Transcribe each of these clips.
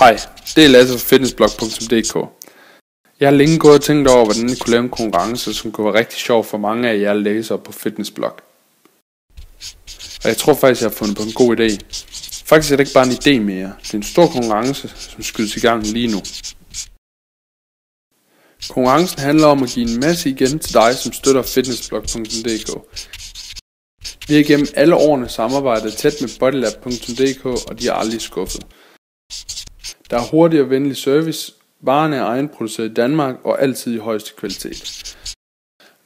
Hej, det er Lasse fra fitnessblog.dk. Jeg har længe gået og tænkt over, hvordan jeg kunne lave en konkurrence, som kunne være rigtig sjov for mange af jer læsere på Fitnessblog. Og jeg tror faktisk, jeg har fundet på en god idé. Faktisk er det ikke bare en idé mere. Det er en stor konkurrence, som skydes i gang lige nu. Konkurrencen handler om at give en masse igen til dig, som støtter fitnessblog.dk. Vi har igennem alle årene samarbejdet tæt med bodylab.dk, og de er aldrig skuffet. Der er hurtig og venlig service, varerne er egenproduceret i Danmark og altid i højeste kvalitet.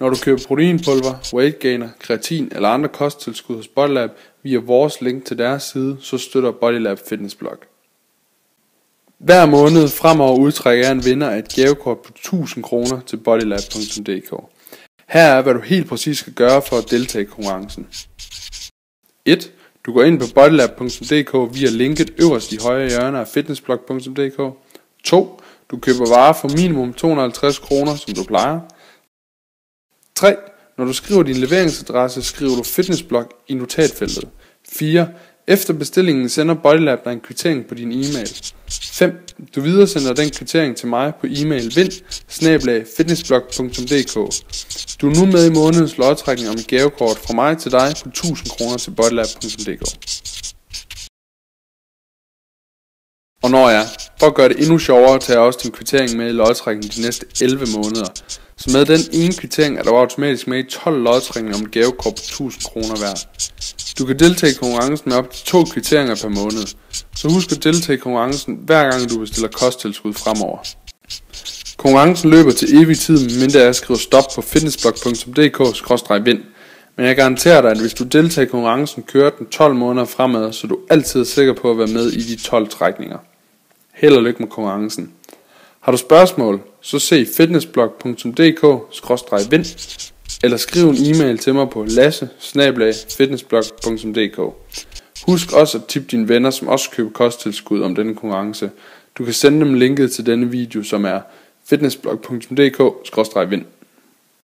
Når du køber proteinpulver, weight gainer, kreatin eller andre kosttilskud hos Bodylab via vores link til deres side, så støtter Bodylab Fitnessblog. Hver måned fremover udtrækker jeg en vinder af et gavekort på 1000 kroner til bodylab.dk. Her er, hvad du helt præcis skal gøre for at deltage i konkurrencen. 1. Du går ind på bodylab.dk via linket øverst i højre hjørne af fitnessblog.dk. 2. Du køber varer for minimum 250 kroner, som du plejer. 3. Når du skriver din leveringsadresse, skriver du fitnessblog i notatfeltet. 4. Efter bestillingen sender Bodylab dig en kvittering på din e-mail. 5. Du videresender den kvittering til mig på e-mail vind@fitnessblog.dk. Du er nu med i månedens lodtrækning om et gavekort fra mig til dig på 1000 kroner til bodylab.dk. Og for at gøre det endnu sjovere, tager jeg også din kvittering med i lodtrækningen de næste 11 måneder. Så med den ene kvittering er du automatisk med i 12 lodtrækninger om et gavekort på 1000 kroner hver. Du kan deltage i konkurrencen med op til 2 kvitteringer per måned. Så husk at deltage i konkurrencen hver gang du bestiller kosttilskud fremover. Konkurrencen løber til evig tid, medmindre jeg skriver stop på fitnessblog.dk/vind. Men jeg garanterer dig, at hvis du deltager i konkurrencen, kører den 12 måneder fremad, så du altid er sikker på at være med i de 12 trækninger. Held og lykke med konkurrencen. Har du spørgsmål, så se fitnessblog.dk/vind eller skriv en e-mail til mig på lasse@fitnessblog.dk. Husk også at tippe dine venner, som også køber kosttilskud om denne konkurrence. Du kan sende dem linket til denne video, som er fitnessblog.dk/vind.